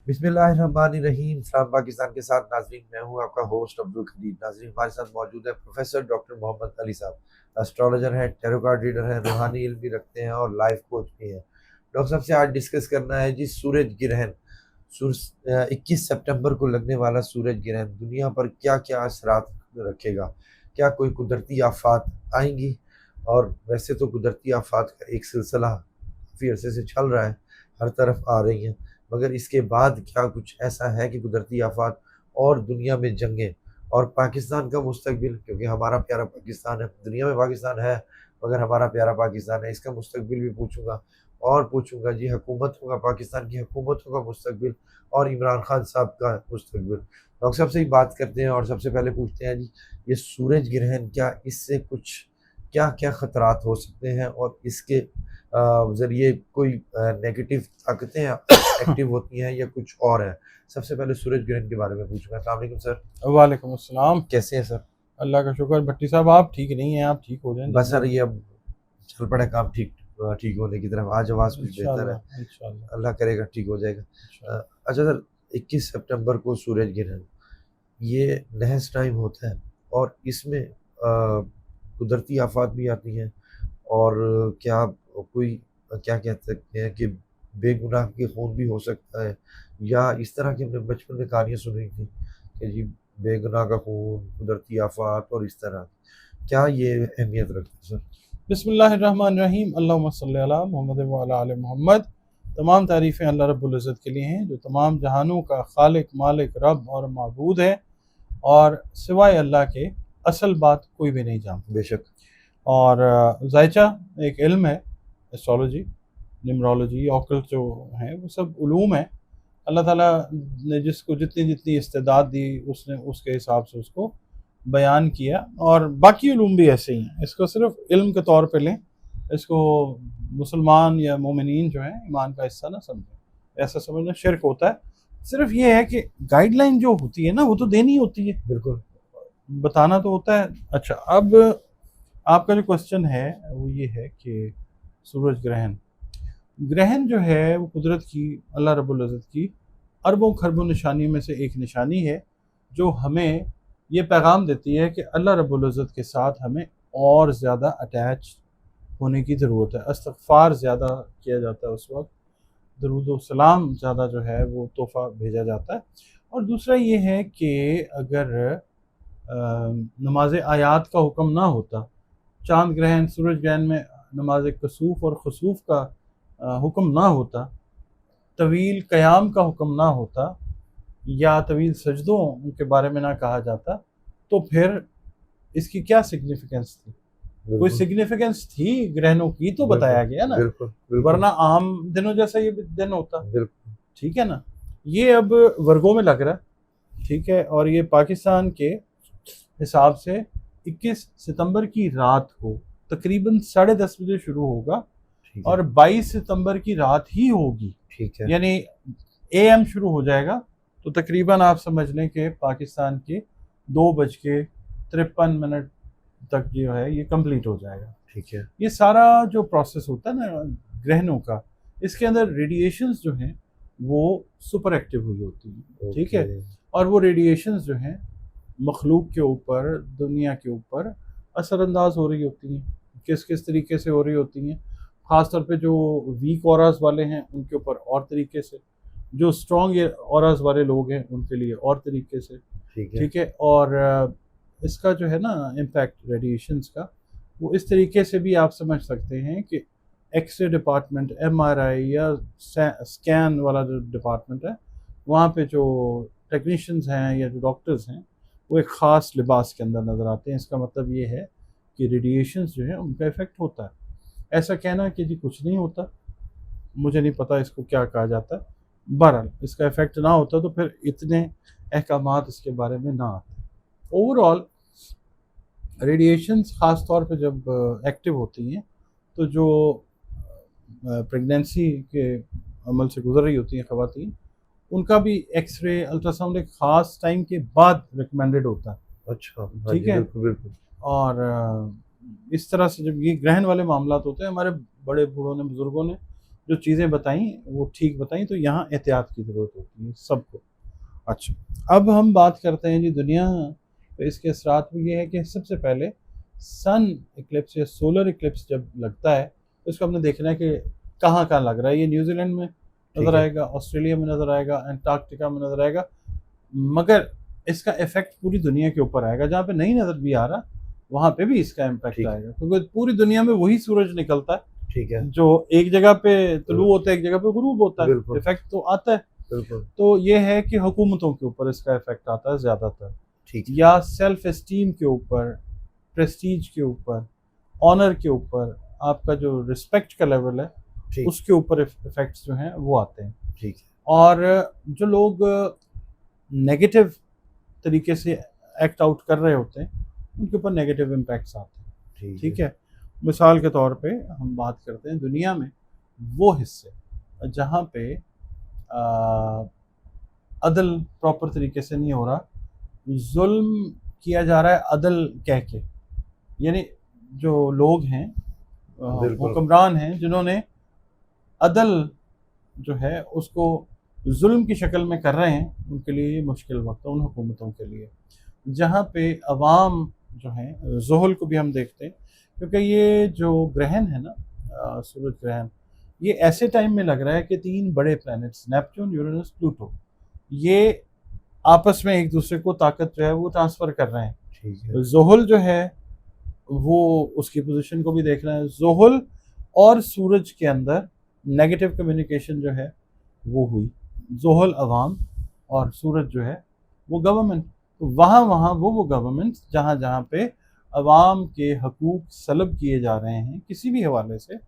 बिस्मिल्लाहिर्रहमानिर्रहीम। सलाम पाकिस्तान के साथ नाजरीन, मैं हूं आपका होस्ट अब्दुल खदीर। नाजरीन, हमारे साथ मौजूद है प्रोफेसर डॉक्टर मोहम्मद अली साहब। एस्ट्रोलॉजर हैं, टैरो कार्ड रीडर हैं, रूहानी इल्म भी रखते हैं और लाइफ कोच भी हैं। डॉक्टर साहब से आज डिस्कस करना है जी सूरज ग्रहण। 21 सितंबर को लगने वाला सूरज ग्रहण दुनिया पर क्या क्या असरात रखेगा। क्या कोई कुदरती आफात आएंगी? और वैसे तो कुदरती आफात का एक सिलसिला काफ़ी अरसे से चल रहा है, हर तरफ आ रही हैं, मगर इसके बाद क्या कुछ ऐसा है कि कुदरती आफात और दुनिया में जंगें और पाकिस्तान का मुस्तकबिल, क्योंकि हमारा प्यारा पाकिस्तान है, दुनिया में पाकिस्तान है मगर हमारा प्यारा पाकिस्तान है, इसका मुस्तकबिल भी पूछूंगा। और पूछूंगा जी हुकूमतों का, पाकिस्तान की हुकूमतों का मुस्तकबिल और इमरान खान साहब का मुस्तकबिल। डॉक्टर साहब से ही बात करते हैं और सबसे पहले पूछते हैं जी, ये सूरज ग्रहण, क्या इससे कुछ क्या क्या खतरात हो सकते हैं और इसके ज़रिए कोई नेगेटिव ताकतें एक्टिव होती हैं या कुछ और है? सबसे पहले सूरज ग्रहण के बारे में पूछूंगा। अस्सलाम वालेकुम सर। वालेकुम अस्सलाम। कैसे हैं सर? अल्लाह का शुक्र। भट्टी साहब आप ठीक नहीं हैं, आप ठीक हो जाएं बस सर जल्दी। ये अब चल पड़े काम ठीक ठीक होने की तरफ। आज आवाज़ कुछ बेहतर है, इंशाल्लाह इंशाल्लाह अल्लाह करेगा ठीक हो जाएगा। इंशाल्लाह। अच्छा सर, 21 सितंबर को सूरज ग्रहण, ये नहस टाइम होता है और इसमें कुदरती आफात भी आती हैं। और क्या कोई क्या कह सकते हैं कि बेगुनाह के खून भी हो सकता है, या इस तरह की हमने बचपन में कहानियाँ सुनी थी कि जी बेगुनाह का खून, कुदरती आफात और इस तरह, क्या ये अहमियत रखता है सर? बिस्मिल्लाहिर्रहमानिर्रहीम। अल्लाहुम्मा सल्ली अला मोहम्मद व अला आले मोहम्मद। तमाम तारीफ़ें अल्लाह रब्बुल इज़्ज़त के लिए हैं, जो तमाम जहानों का खालिक, मालिक, रब और माबूद है, और सिवाय अल्लाह के असल बात कोई भी नहीं जानता। बेशक। और ज़ायचा एक इल्म है, एस्ट्रोलॉजी, न्यूमरोलॉजी, ऑकल्ट जो हैं वो सब उलूम है। अल्लाह ताला ने जिसको जितनी जितनी इस्तेदाद दी, उसने उसके हिसाब से उसको बयान किया। और बाकी उलूम भी ऐसे ही हैं, इसको सिर्फ इल्म के तौर पे लें, इसको मुसलमान या मोमिनीन जो हैं ईमान का हिस्सा ना समझें, ऐसा समझना शिरक होता है। सिर्फ ये है कि गाइडलाइन जो होती है ना, वो तो देनी होती है, बिल्कुल। बताना तो होता है। अच्छा, अब आपका जो क्वेश्चन है वो ये है कि सूरज ग्रहण, ग्रहण जो है वो कुदरत की, अल्लाह रब्बुल इज़्ज़त की अरबों खरबों निशानी में से एक निशानी है, जो हमें ये पैगाम देती है कि अल्लाह रब्बुल इज़्ज़त के साथ हमें और ज़्यादा अटैच होने की ज़रूरत है। इस्तग़फ़ार ज़्यादा किया जाता है उस वक्त, दरूद व सलाम ज़्यादा जो है वो तोहफ़ा भेजा जाता है। और दूसरा ये है कि अगर नमाज आयात का हुक्म ना होता, चाँद ग्रहण, सूरज ग्रहण में नमाज कसूफ़ और खसूफ़ का हुक्म ना होता, तवील क़याम का हुक्म ना होता, या तवील सजदों के बारे में ना कहा जाता, तो फिर इसकी क्या सिग्निफिकेंस थी? कोई बिल्कुल सिग्निफिकेंस थी ग्रहणों की तो बिल्कुल बताया गया ना, बिल्कुल बिल्कुल वरना आम दिनों जैसा ये दिन होता। बिल्कुल। ठीक है ना? ये अब वर्गों में लग रहा है, ठीक है। और ये पाकिस्तान के हिसाब से 21 सितंबर की रात को तकरीबन 10:30 बजे शुरू होगा ठीक है। और 22 सितंबर की रात ही होगी, ठीक है। यानी एएम शुरू हो जाएगा। तो तकरीबन आप समझ लें कि पाकिस्तान के 2:53 तक जो है ये कंप्लीट हो जाएगा। ठीक है। ये सारा जो प्रोसेस होता है ना ग्रहणों का, इसके अंदर रेडिएशंस जो हैं वो सुपर एक्टिव हुई होती हैं, ठीक ओके। है। और वो रेडिएशंस जो हैं मखलूक के ऊपर, दुनिया के ऊपर असरअंदाज हो रही होती हैं। किस किस तरीके से हो रही होती हैं? ख़ास तौर पे जो वीक ऑरास वाले हैं उनके ऊपर और तरीके से, जो स्ट्रॉन्ग ऑरास वाले लोग हैं उनके लिए और तरीके से, ठीक है। ठीक है। और इसका जो है ना इम्पैक्ट रेडिएशंस का, वो इस तरीके से भी आप समझ सकते हैं कि एक्सरे डिपार्टमेंट, एमआरआई या स्कैन वाला जो डिपार्टमेंट है, वहाँ पे जो टेक्नीशियंस हैं या जो डॉक्टर्स हैं, वो एक ख़ास लिबास के अंदर नज़र आते हैं। इसका मतलब ये है कि रेडिएशंस जो है उनका इफ़ेक्ट होता है। ऐसा कहना कि जी कुछ नहीं होता, मुझे नहीं पता इसको क्या कहा जाता है। बहरहाल इसका इफ़ेक्ट ना होता तो फिर इतने अहकामात इसके बारे में ना आते। ओवरऑल रेडिएशंस ख़ास तौर पे जब एक्टिव होती हैं, तो जो प्रेगनेंसी के अमल से गुज़र रही होती हैं ख़वातीन, उनका भी एक्स-रे, अल्ट्रासाउंड एक ख़ास टाइम के बाद रिकमेंडेड होता है, अच्छा, हाँ ठीक जी, है। बिल्कुल बिल्कुल। और इस तरह से जब ये ग्रहण वाले मामलात होते हैं, हमारे बड़े बूढ़ों ने, बुज़ुर्गों ने जो चीज़ें बताई वो ठीक बताई, तो यहाँ एहतियात की ज़रूरत होती है सबको। अच्छा, अब हम बात करते हैं जी दुनिया पे इसके असरात में। ये है कि सबसे पहले सन इक्लिप्स या सोलर इक्लिप्स जब लगता है तो इसको हमने देखना है कि कहाँ कहाँ लग रहा है। ये न्यूजीलैंड में ठीक नज़र है। आएगा, ऑस्ट्रेलिया में नज़र आएगा, अंटार्कटिका में नज़र आएगा, मगर इसका इफेक्ट पूरी दुनिया के ऊपर आएगा। जहाँ पे नहीं नज़र भी आ रहा वहाँ पे भी इसका इम्पैक्ट ठीक है। आएगा, क्योंकि पूरी दुनिया में वही सूरज निकलता है ठीक है। जो एक जगह पे तुलू होता है, एक जगह पे गुरूब होता है, बिल्कुल। इफेक्ट तो आता है। बिल्कुल। तो ये है कि हुकूमतों के ऊपर इसका इफेक्ट आता है ज़्यादातर, ठीक है। या सेल्फ एस्टीम के ऊपर, प्रेस्टीज के ऊपर, ऑनर के ऊपर, आपका जो रिस्पेक्ट का लेवल है ठीक। उसके ऊपर इफेक्ट्स जो हैं वो आते हैं। ठीक है। और जो लोग नेगेटिव तरीके से एक्ट आउट कर रहे होते हैं उनके ऊपर नेगेटिव इम्पैक्ट्स आते हैं। ठीक है। मिसाल के तौर पे हम बात करते हैं दुनिया में वो हिस्से जहाँ पे अदल प्रॉपर तरीके से नहीं हो रहा, जुल्म किया जा रहा है अदल कह के, यानी जो लोग हैं बिल्कुल। हुक्मरान हैं जिन्होंने अदल जो है उसको जुल्म की शक्ल में कर रहे हैं, उनके लिए ये मुश्किल वक्त है उन हुकूमतों के लिए। जहाँ पे अवाम जो हैं, ज़ुहल को भी हम देखते हैं, क्योंकि ये जो ग्रहण है ना, सूरज ग्रहण, ये ऐसे टाइम में लग रहा है कि 3 बड़े प्लैनेट्स नेपच्यून, यूरेनस, प्लूटो, ये आपस में एक दूसरे को ताकत जो है वो ट्रांसफ़र कर रहे हैं। ठीक है। ज़ुहल जो है वो उसकी पोजीशन को भी देख रहे हैं। ज़ुहल और सूरज के अंदर नेगेटिव कम्युनिकेशन जो है वो हुई, ज़ुहल अवाम और सूरज जो है वो गवर्नमेंट। तो वहाँ वहाँ वो गवर्नमेंट जहाँ जहाँ पे अवाम के हकूक़ सलब किए जा रहे हैं किसी भी हवाले से,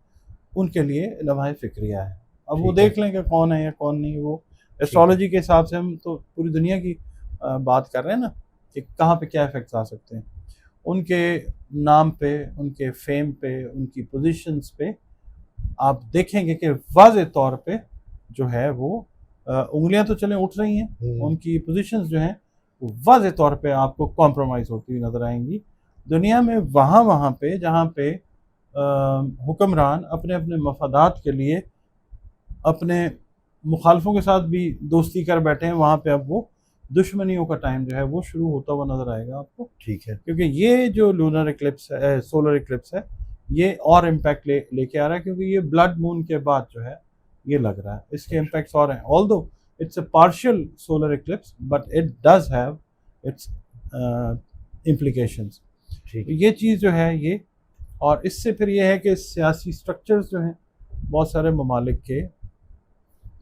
उनके लिए लम्हा फ़िक्रिया है। अब वो देख लें कि कौन है या कौन नहीं। वो एस्ट्रोलॉजी के हिसाब से हम तो पूरी दुनिया की बात कर रहे हैं ना कि कहाँ पे क्या इफ़ेक्ट्स आ सकते हैं। उनके नाम पे, उनके फेम पे, उनकी पोजीशंस पे आप देखेंगे कि वाज़ेह तौर पे जो है वो उंगलियां तो चलें उठ रही हैं, उनकी पोजीशंस जो हैं वाज़ेह तौर पे आपको कॉम्प्रोमाइज़ होती हुई नज़र आएंगी दुनिया में। वहाँ वहाँ पे जहाँ पे हुक्मरान अपने अपने मफादात के लिए अपने मुखालफों के साथ भी दोस्ती कर बैठे हैं, वहाँ पे अब वो दुश्मनियों का टाइम जो है वो शुरू होता हुआ नज़र आएगा आपको। ठीक है। क्योंकि ये जो लूनर इक्लिप्स है, सोलर इक्लिप्स है, ये और इम्पैक्ट लेके आ रहा है, क्योंकि ये ब्लड मून के बाद जो है ये लग रहा है। इसके इम्पैक्ट्स और हैं, although it's a partial solar Eclipse but it does have it's implications. ये चीज़ जो है ये, और इससे फिर ये है कि सियासी स्ट्रक्चर्स जो हैं बहुत सारे ममालिक के,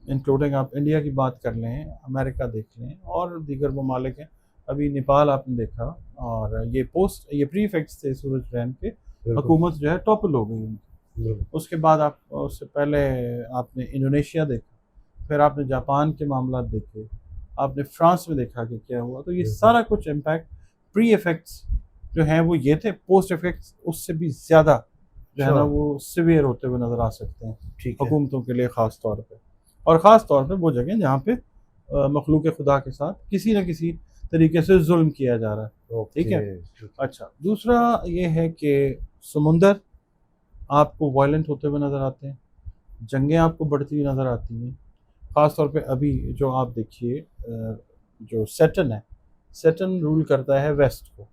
इंक्लूडिंग आप इंडिया की बात कर लें, अमेरिका देख लें और दीगर ममालिक हैं, अभी नेपाल आपने देखा, और ये प्री इफेक्ट्स थे सूरज ग्रहण के, हुकूमत जो है टॉपल हो गई उनकी। उसके बाद आप उससे पहले आपने इंडोनेशिया देखा, फिर आपने जापान के मामला देखे, आपने फ्रांस में देखा कि क्या हुआ। तो ये सारा कुछ इम्पैक्ट प्री इफेक्ट्स जो हैं वो ये थे। पोस्ट इफेक्ट्स उससे भी ज़्यादा जो है ना वो सिवियर होते हुए नज़र आ सकते हैं हुकूमतों के लिए, ख़ास तौर पर, और ख़ास तौर पे वो जगह जहाँ पे मखलूक खुदा के साथ किसी न किसी तरीके से जुल्म किया जा रहा है। ठीक है। अच्छा, दूसरा ये है कि समुंदर आपको वायलेंट होते हुए नज़र आते हैं, जंगें आपको बढ़ती हुई नज़र आती हैं। ख़ास तौर पे अभी जो आप देखिए जो सैटर्न है, सैटर्न रूल करता है वेस्ट को।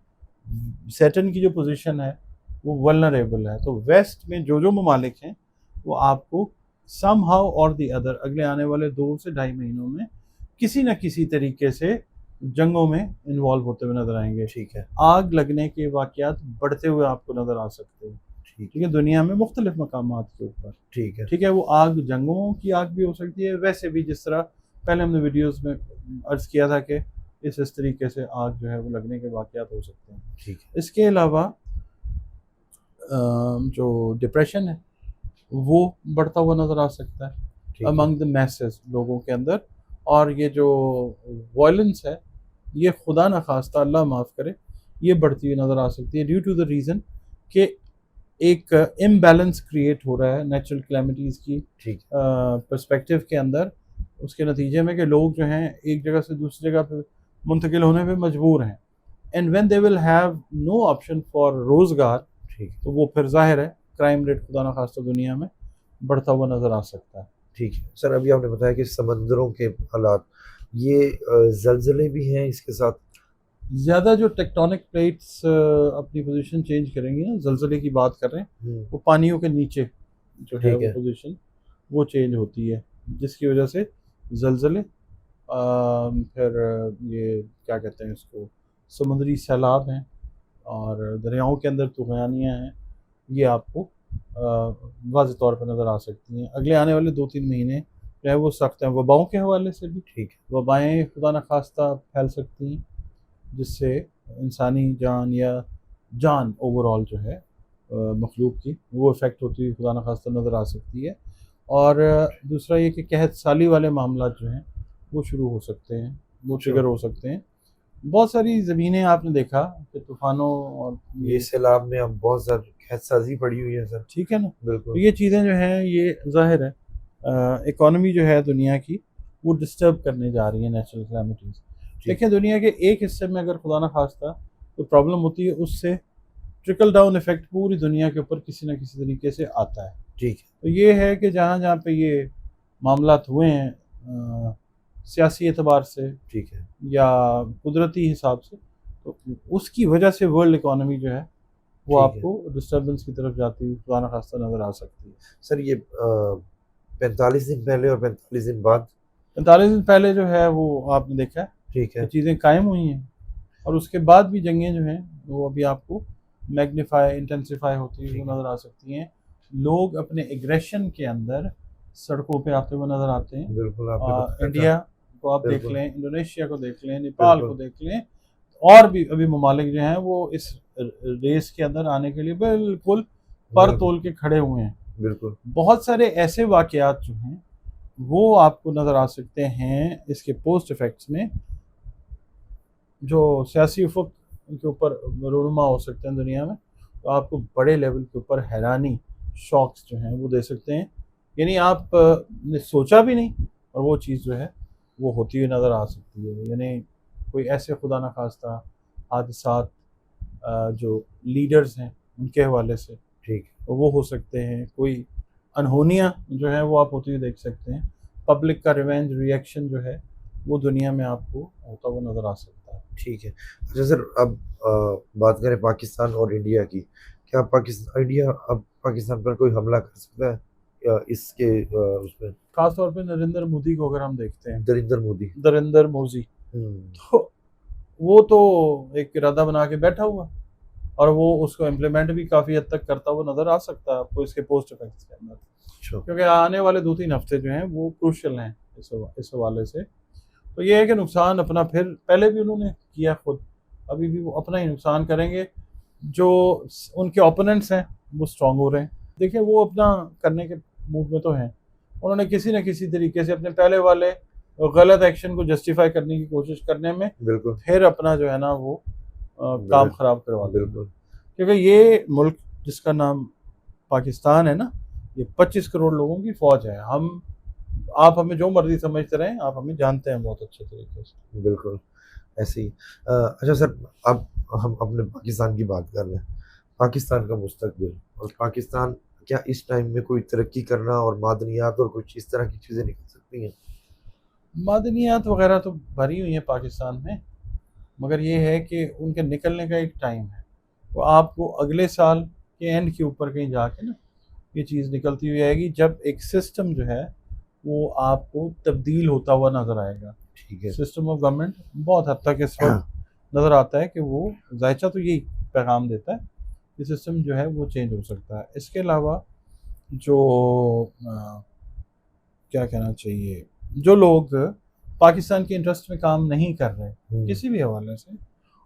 सैटर्न की जो पोजीशन है वो वल्नरेबल है। तो वेस्ट में जो ममालिक हैं वो आपको समहाउ और दी अदर अगले आने वाले 2 से ढाई महीनों में किसी न किसी तरीके से जंगों में इन्वॉल्व होते हुए नजर आएंगे। ठीक है। आग लगने के वाक़यात बढ़ते हुए आपको नज़र आ सकते हैं। ठीक है, दुनिया में मुख्तलिफ मकामात के ऊपर। ठीक है। ठीक है, वो आग जंगों की आग भी हो सकती है, वैसे भी जिस तरह पहले हमने वीडियोज़ में अर्ज़ किया था कि इस तरीके से आग जो है वो लगने के वाक़यात हो सकते हैं। ठीक है। इसके अलावा जो डिप्रेशन है वो बढ़ता हुआ नज़र आ सकता है अमंग द मैसेस लोगों के अंदर, और ये जो वायलेंस है ये खुदा न खास्ता, अल्लाह माफ़ करे, ये बढ़ती हुई नज़र आ सकती है ड्यू टू द रीज़न कि एक इम्बैलेंस क्रिएट हो रहा है नेचुरल क्लैमिटीज़ की पर्सपेक्टिव के अंदर। उसके नतीजे में कि लोग जो हैं एक जगह से दूसरी जगह पे मुंतकिल होने पे मजबूर हैं, and when they will have no option for रोज़गार, तो वो फिर ज़ाहिर है क्राइम रेट खुदा न खास्ता दुनिया में बढ़ता हुआ नज़र आ सकता है। ठीक है सर, अभी आपने बताया कि समंदरों के हालात, ये जलजले भी हैं इसके साथ? ज़्यादा जो टेक्टोनिक प्लेट्स अपनी पोजीशन चेंज करेंगी ना, जलजले की बात कर रहे हैं, वो पानियों के नीचे जो है ठीक वो है। पोजीशन वो चेंज होती है, जिसकी वजह से जलजले फिर ये क्या कहते हैं इसको, समुद्री सैलाब हैं और दरियाओं के अंदर तूफ़ानियाँ हैं, ये आपको वाज़ेह तौर पर नज़र आ सकती हैं। अगले आने वाले 2-3 महीने जो है वो सख्त हैं, वबाओं के हवाले से भी। ठीक है। वबाएँ खुदा न खास्ता फैल सकती हैं, जिससे इंसानी जान या जान ओवरऑल जो है मखलूक की वो इफ़ेक्ट होती हुई खुदा न खास्ता नज़र आ सकती है। और दूसरा ये कि कहत साली वाले मामलात जो हैं वो शुरू हो सकते हैं, वो अच्छा। ट्रिगर हो सकते हैं। बहुत सारी ज़मीनें आपने देखा कि तूफ़ानों और ये सैलाब में अब बहुत ज़्यादा खैरसाजी पड़ी हुई है सर। ठीक है ना? तो बिल्कुल। ये चीज़ें जो हैं ये ज़ाहिर है इकॉनमी जो है दुनिया की वो डिस्टर्ब करने जा रही है नेचुरल कैलेमिटीज़। ठीक। देखिए दुनिया के एक हिस्से में अगर खुदा न खास्ता कोई प्रॉब्लम होती है, उससे ट्रिकल डाउन इफ़ेक्ट पूरी दुनिया के ऊपर किसी न किसी तरीके से आता है। ठीक है। तो ये है कि जहाँ-जहाँ पे ये मामलात हुए हैं सियासी एतबार से ठीक है। या कुदरती हिसाब से, तो उसकी वजह से वर्ल्ड इकॉनमी जो है वो ठीक है। आपको डिस्टर्बेंस की तरफ जाती हुई खुदा न खास्ता नज़र आ सकती है। सर ये 45 दिन पहले और 45 दिन बाद? 45 दिन पहले जो है वो आपने देखा है ठीक कि है। चीज़ें कायम हुई हैं और उसके बाद भी जंगें जो हैं वो अभी आपको मैग्नीफाई इंटेंसिफाई होती हुई ठीक वो है। नज़र आ सकती हैं। लोग अपने एग्रेशन के अंदर सड़कों पे आते हुए नज़र आते हैं। बिल्कुल, आपने बताया था। इंडिया को आप देख बिल्कुल। लें, इंडोनेशिया को देख लें, नेपाल को बिल्कुल। देख लें, और भी अभी ममालिक जो हैं वो इस रेस के अंदर आने के लिए बिल्कुल पर बिल्कुल। तोल के खड़े हुए हैं। बिल्कुल। बहुत सारे ऐसे वाक़यात जो हैं वो आपको नज़र आ सकते हैं इसके पोस्ट इफ़ेक्ट्स में, जो सियासी उफ़ुक़ के ऊपर रूनुमा हो सकते हैं दुनिया में। तो आपको बड़े लेवल के ऊपर हैरानी, शॉक्स जो हैं वो दे सकते हैं। यानी आप ने सोचा भी नहीं और वो चीज़ जो है वो होती हुई नज़र आ सकती है। यानी कोई ऐसे खुदा न खास्ता हादसात जो लीडर्स हैं उनके हवाले से ठीक है। तो वो हो सकते हैं। कोई अनहोनियाँ जो है वो आप होती हुई देख सकते हैं। पब्लिक का रिवेंज रिएक्शन जो है वो दुनिया में आपको होता हुआ नज़र आ सकता है। ठीक है। अच्छा सर, अब बात करें पाकिस्तान और इंडिया की। क्या इंडिया अब पाकिस्तान पर कोई हमला कर सकता है या इसके उसमें? ख़ास तौर पे नरेंद्र मोदी को अगर हम देखते हैं, नरेंद्र मोदी। नरेंद्र मोदी, हुँ। तो वो तो एक इरादा बना के बैठा हुआ और वो उसको इम्प्लीमेंट भी काफ़ी हद तक करता हुआ नज़र आ सकता है आपको इसके पोस्ट इफ़ेक्ट्स के अंदर। अच्छा। क्योंकि आने वाले 2-3 हफ़्ते जो हैं वो क्रूशियल हैं इस हवाले से। तो ये है कि नुकसान अपना फिर पहले भी उन्होंने किया खुद, अभी भी वो अपना ही नुकसान करेंगे। जो उनके ओपोनेंट्स हैं वो स्ट्रॉन्ग हो रहे हैं। देखिए वो अपना करने के मूड में तो हैं। उन्होंने किसी न किसी तरीके से अपने पहले वाले गलत एक्शन को जस्टिफाई करने की कोशिश करने में बिल्कुल। फिर अपना जो है ना वो काम ख़राब करवा देंगे। बिल्कुल। क्योंकि ये मुल्क जिसका नाम पाकिस्तान है ना, ये 25 करोड़ लोगों की फ़ौज है। आप हमें जो मर्ज़ी समझते रहें, आप हमें जानते हैं बहुत अच्छे तरीके से। बिल्कुल, ऐसे ही। अच्छा सर, अब हम अपने पाकिस्तान की बात कर रहे हैं। पाकिस्तान का मुस्तकबिल और पाकिस्तान, क्या इस टाइम में कोई तरक्की करना और मादनियात और कुछ इस तरह की चीज़ें निकल सकती हैं? मादनियात वग़ैरह तो भरी हुई हैं पाकिस्तान में, मगर ये है कि उनके निकलने का एक टाइम है। तो आपको अगले साल के एंड के ऊपर कहीं जाके ना ये चीज़ निकलती हुई आएगी, जब एक सिस्टम जो है वो आपको तब्दील होता हुआ नज़र आएगा। ठीक है। सिस्टम ऑफ गवर्नमेंट बहुत हद तक इस वक़्त नज़र आता है कि वो ज़ायचा तो यही पैगाम देता है कि सिस्टम जो है वो चेंज हो सकता है। इसके अलावा जो क्या कहना चाहिए, जो लोग पाकिस्तान के इंटरेस्ट में काम नहीं कर रहे हुँ। किसी भी हवाले से,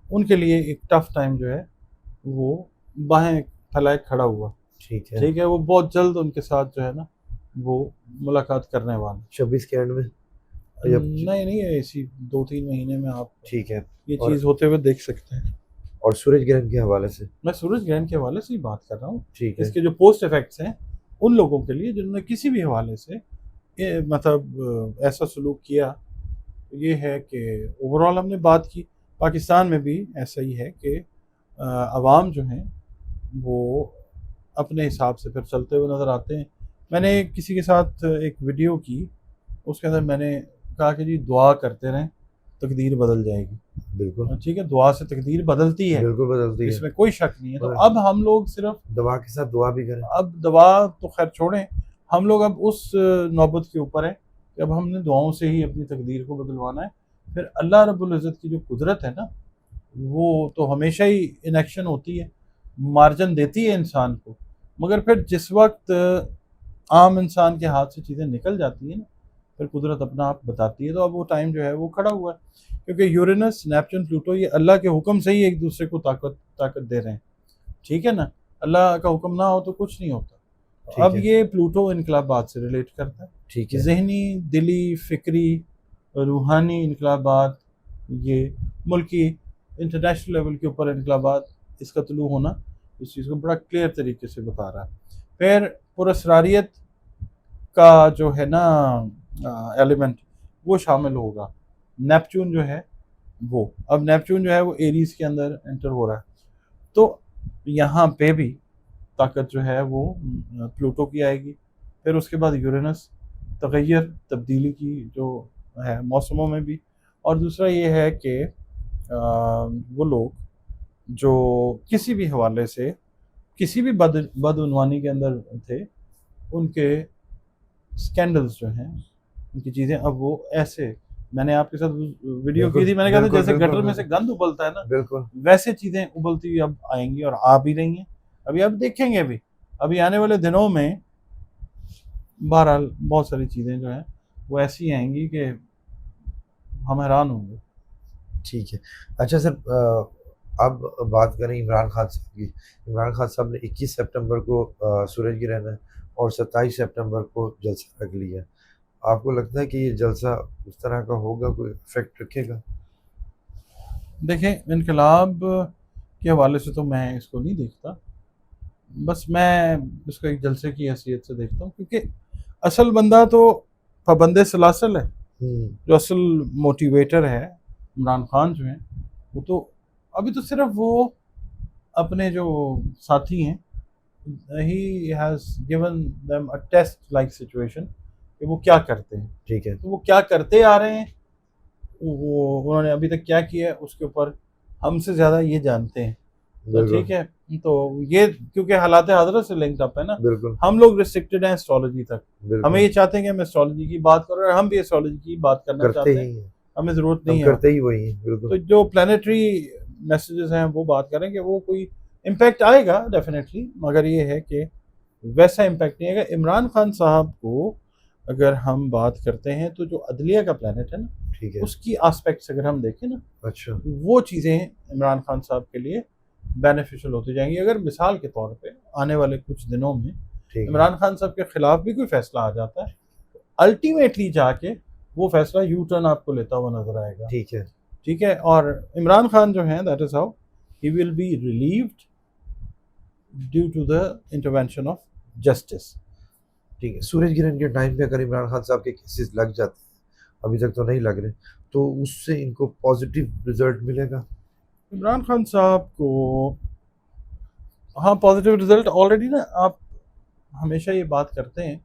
उनके लिए एक टफ टाइम जो है वो बाहें फैलाए खड़ा हुआ। ठीक है। ठीक है, वो बहुत जल्द उनके साथ जो है ना वो मुलाकात करने वाला। 26 के एंड में या नहीं, नहीं है, इसी 2-3 महीने में आप ठीक है। ये और चीज़ होते हुए देख सकते हैं। और सूरज ग्रहण के हवाले से? मैं सूरज ग्रहण के हवाले से ही बात कर रहा हूँ। ठीक है। इसके जो पोस्ट इफ़ेक्ट्स हैं, उन लोगों के लिए जिन्होंने किसी भी हवाले से ये मतलब ऐसा सलूक किया, ये है कि ओवरऑल हमने बात की, पाकिस्तान में भी ऐसा ही है कि अवाम जो हैं वो अपने हिसाब से फिर चलते हुए नज़र आते हैं। मैंने किसी के साथ एक वीडियो की, उसके अंदर मैंने कहा कि जी दुआ करते रहें, तकदीर बदल जाएगी। बिल्कुल, ठीक है, दुआ से तकदीर बदलती है, बिल्कुल बदलती है। इसमें कोई शक नहीं है। तो और अब हम लोग सिर्फ, दवा के साथ दुआ भी करें। अब दवा तो खैर छोड़ें, हम लोग अब उस नौबत के ऊपर है कि अब हमने दुआओं से ही अपनी तकदीर को बदलवाना है। फिर अल्लाह रब्बुल इज़्ज़त की जो कुदरत है ना, वो तो हमेशा ही इन एक्शन होती है, मार्जिन देती है इंसान को। मगर फिर जिस वक्त आम इंसान के हाथ से चीज़ें निकल जाती हैं ना, फिर कुदरत अपना आप बताती है। तो अब वो टाइम जो है वो खड़ा हुआ है, क्योंकि यूरेनस, नेपच्यून, प्लूटो ये अल्लाह के हुक्म से ही एक दूसरे को ताकत ताकत दे रहे हैं। ठीक है ना, अल्लाह का हुक्म ना हो तो कुछ नहीं होता। तो ठीक अब है, ये प्लूटो इनकलाबात से रिलेट करता है, ठीक है, ज़हनी, दिली, फ़िक्री, रूहानी इनकलाबात, ये मुल्की इंटरनेशनल लेवल के ऊपर इनकलाबात, इसका तुलू होना इस चीज़ को बड़ा क्लियर तरीके से बता रहा है। फिर पुरस्रारियत का जो है ना एलिमेंट, वो शामिल होगा। नेपच्यून जो है वो, अब नेपच्यून जो है वो एरीज के अंदर एंटर हो रहा है, तो यहाँ पे भी ताकत जो है वो प्लूटो की आएगी। फिर उसके बाद यूरेनस, तगैर, तब्दीली की जो है मौसमों में भी। और दूसरा ये है कि वो लोग जो किसी भी हवाले से किसी भी बदउनवानी के अंदर थे, उनके स्कैंडल्स जो हैं, उनकी चीज़ें अब वो ऐसे, मैंने आपके साथ वीडियो की बिल्कुल, थी, मैंने कहा था बिल्कुल, जैसे बिल्कुल, गटर में से बिल्कुल, गंद उबलता है ना, बिल्कुल, वैसे चीज़ें उबलती हुई अब आएंगी और आ भी रही हैं। अभी आप देखेंगे भी, अभी आने वाले दिनों में बहरहाल बहुत सारी चीज़ें जो हैं वो ऐसी आएंगी कि हम हैरान होंगे। ठीक है। अच्छा सर, अब बात करें इमरान खान साहब की। इमरान खान साहब ने 21 सितंबर को सूरज ग्रहण है और 27 सितंबर को जलसा रख लिया है। आपको लगता है कि ये जलसा उस तरह का होगा, कोई इफ़ेक्ट रखेगा? देखें, इनकलाब के हवाले से तो मैं इसको नहीं देखता, बस मैं इसको एक जलसे की हैसियत से देखता हूँ, क्योंकि असल बंदा तो पाबंद सलासल है। हुँ, जो असल मोटिवेटर है इमरान खान जो हैं, वो तो अभी तो सिर्फ वो अपने जो साथी हैं, he has given them a taste like situation कि वो क्या करते हैं। ठीक है। तो वो क्या करते आ रहे हैं, वो उन्होंने अभी तक क्या किया है, उसके ऊपर हमसे ज़्यादा ये जानते हैं। तो बिल्कुल, ठीक है, तो ये क्योंकि हालात हज़रत से लिंक्ड अप है ना, बिल्कुल, हम लोग रिस्ट्रिक्टेड हैं एस्ट्रोलॉजी तक। हमें बिल्कुल। ये चाहते हैं कि हम एस्ट्रोलॉजी की बात करें, और हम भी एस्ट्रोलॉजी की बात करना करते चाहते हैं, ही हैं, हमें ज़रूरत हम नहीं है। करते ही वही हैं, बिल्कुल। तो जो प्लानिटरी मैसेजेस हैं वो बात करें कि वो कोई इम्पैक्ट आएगा डेफिनेटली, मगर ये है कि वैसा इम्पैक्ट नहीं आएगा। इमरान खान साहब को अगर हम बात करते हैं, तो जो अदलिया का प्लानट है ना, ठीक है। उसकी आस्पेक्ट्स अगर हम देखें ना, अच्छा, वो चीज़ें इमरान खान साहब के लिए बेनिफिशियल होती जाएंगी। अगर मिसाल के तौर पे आने वाले कुछ दिनों में ठीक है, इमरान खान साहब के खिलाफ भी कोई फैसला आ जाता है, अल्टीमेटली जाके वो फैसला यू टर्न आपको लेता हुआ नजर आएगा। ठीक है, ठीक है, और इमरान खान जो है, that is how he will be relieved due to the intervention of justice. ठीक है। सूरज ग्रहण के टाइम पे अगर इमरान खान साहब के केसेस लग जाते हैं, अभी तक तो नहीं लग रहे, तो उससे इनको पॉजिटिव रिजल्ट मिलेगा? इमरान खान साहब को, हाँ, पॉजिटिव रिजल्ट ऑलरेडी ना, आप हमेशा ये बात करते हैं,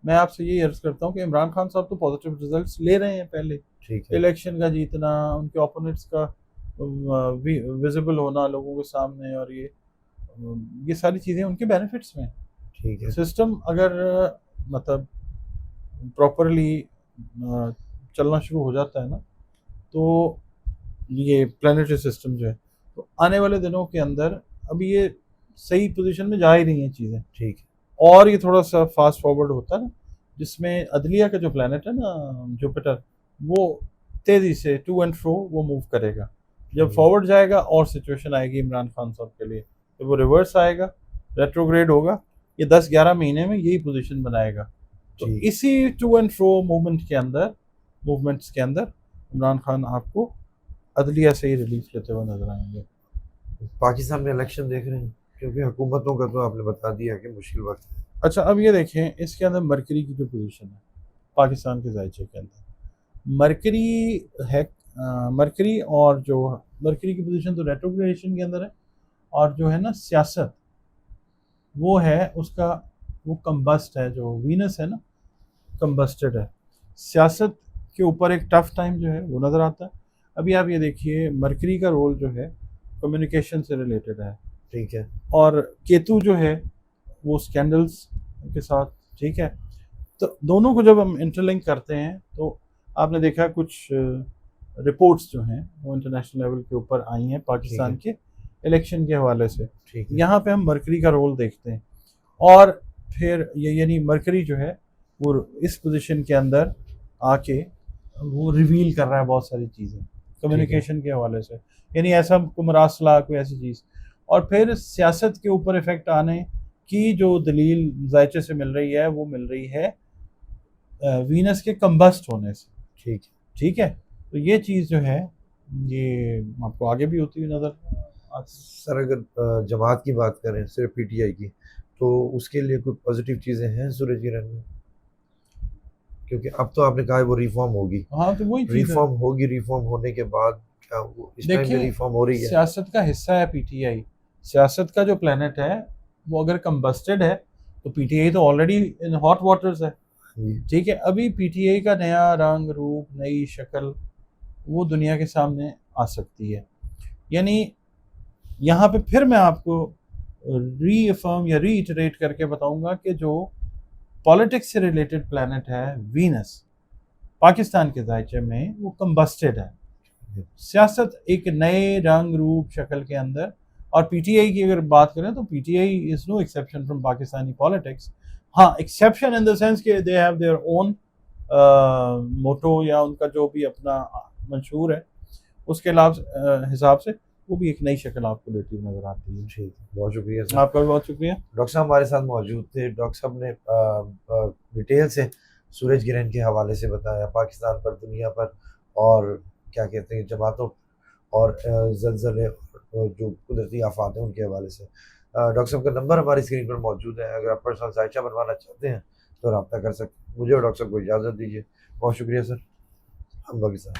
मैं आपसे ये अर्ज करता हूँ कि इमरान खान साहब तो पॉजिटिव रिजल्ट्स ले रहे हैं पहले। ठीक है, इलेक्शन का जीतना, उनके ओपोनेंट्स का विजिबल होना लोगों के सामने, और ये सारी चीज़ें उनके बेनिफिट्स में। ठीक है, सिस्टम अगर मतलब प्रॉपरली चलना शुरू हो जाता है ना, तो ये प्लानिटरी सिस्टम जो है, तो आने वाले दिनों के अंदर अभी ये सही पोजीशन में जा ही रही हैं चीज़ें, ठीक है, और ये थोड़ा सा फास्ट फॉरवर्ड होता है ना, जिसमें अदलिया का जो प्लानट है ना, जुपिटर, वो तेज़ी से टू एंड फ्रो वो मूव करेगा। जब ठीक फॉरवर्ड जाएगा और सिचुएशन आएगी इमरान खान साहब के लिए, तो वो रिवर्स आएगा, रेट्रोग्रेड होगा, ये 10-11 महीने में यही पोजीशन बनाएगा। तो ठीक। इसी टू एंड फ्रो मूवमेंट्स के अंदर इमरान खान आपको अदलिया से ही रिलीफ लेते हुए नजर आएंगे। पाकिस्तान में इलेक्शन देख रहे हैं, क्योंकि हुकूमतों का तो आपने बता दिया कि मुश्किल वक्त है। अच्छा, अब ये देखें, इसके अंदर मरकरी की जो पोजीशन है पाकिस्तान के जायचे के अंदर, मरकरी है, मरकरी, और जो मरकरी की पोजीशन तो रेट्रोग्रेडेशन के अंदर है, और जो है ना सियासत, वो है उसका वो कम्बस्ट है, जो वीनस है ना कम्बस्टेड है। सियासत के ऊपर एक टफ टाइम जो है वो नज़र आता है। अभी आप ये देखिए मरकरी का रोल जो है कम्युनिकेशन से रिलेटेड है, ठीक है, और केतु जो है वो स्कैंडल्स के साथ, ठीक है। तो दोनों को जब हम इंटरलिंक करते हैं तो आपने देखा कुछ रिपोर्ट्स जो हैं वो इंटरनेशनल लेवल के ऊपर आई हैं पाकिस्तान के इलेक्शन के हवाले से। ठीक है, यहाँ पे हम मरकरी का रोल देखते हैं, और फिर ये यानी मरकरी जो है वो इस पोजीशन के अंदर आके वो रिवील कर रहा है बहुत सारी चीज़ें कम्युनिकेशन के हवाले से, यानी ऐसा कोई मरासला कोई ऐसी चीज़। और फिर सियासत के ऊपर इफेक्ट आने की जो दलील जायचे से मिल रही है वो मिल रही है वीनस के कम्बस्ट होने से, ठीक है। ठीक है। तो ये चीज़ जो है ये आपको आगे भी होती हुई नज़र सर अगर जमात की बात करें सिर्फ पीटीआई की, तो उसके लिए कोई पॉजिटिव चीज़ें हैं सूरज ग्रहण में? क्योंकि अब तो आपने कहा है वो रिफॉर्म होगी, हाँ तो वही चीज़ है। रिफॉर्म होगी, रिफॉर्म होने के बाद क्या वो इस टाइम में देखिए रिफॉर्म हो रही है? सियासत का हिस्सा है पीटीआई, सियासत का जो प्लेनेट है वो अगर कम्बस्टेड है तो पीटीआई तो ऑलरेडी इन हॉट वाटर्स है, जी, ठीक है। अभी पीटीआई का नया रंग रूप नई शक्ल वो दुनिया के सामने आ सकती है। यानी यहाँ पे फिर मैं आपको रीअफर्म या रीइटरेट करके बताऊंगा कि जो पॉलिटिक्स से रिलेटेड प्लैनेट है वीनस पाकिस्तान के दायचे में वो कम्बस्टेड है। सियासत एक नए रंग रूप शक्ल के अंदर, और पीटीआई की अगर बात करें तो PTI is no exception from Pakistani politics. हाँ एक्सेप्शन इन द सेंस कि they have their own motto या उनका जो भी अपना मंशूर है उसके हिसाब से वो भी एक नई शक्ल आपको लेती हुई नजर आती है। ठीक है, बहुत शुक्रिया सर। आपका भी बहुत शुक्रिया। डॉक्टर साहब हमारे साथ मौजूद थे। डॉक्टर साहब ने डिटेल से सूरज ग्रहण के हवाले से बताया, पाकिस्तान पर, दुनिया पर, और क्या कहते हैं जमातों और ज़लज़ले और जो कुदरती आफात हैं उनके हवाले से। डॉक्टर साहब का नंबर हमारी स्क्रीन पर मौजूद है, अगर आप पर्सनल जायचा बनवाना चाहते हैं तो रब्ता कर सकते हैं। मुझे और डॉक्टर साहब को इजाज़त दीजिए। बहुत शुक्रिया सर। हम बाकी साहब।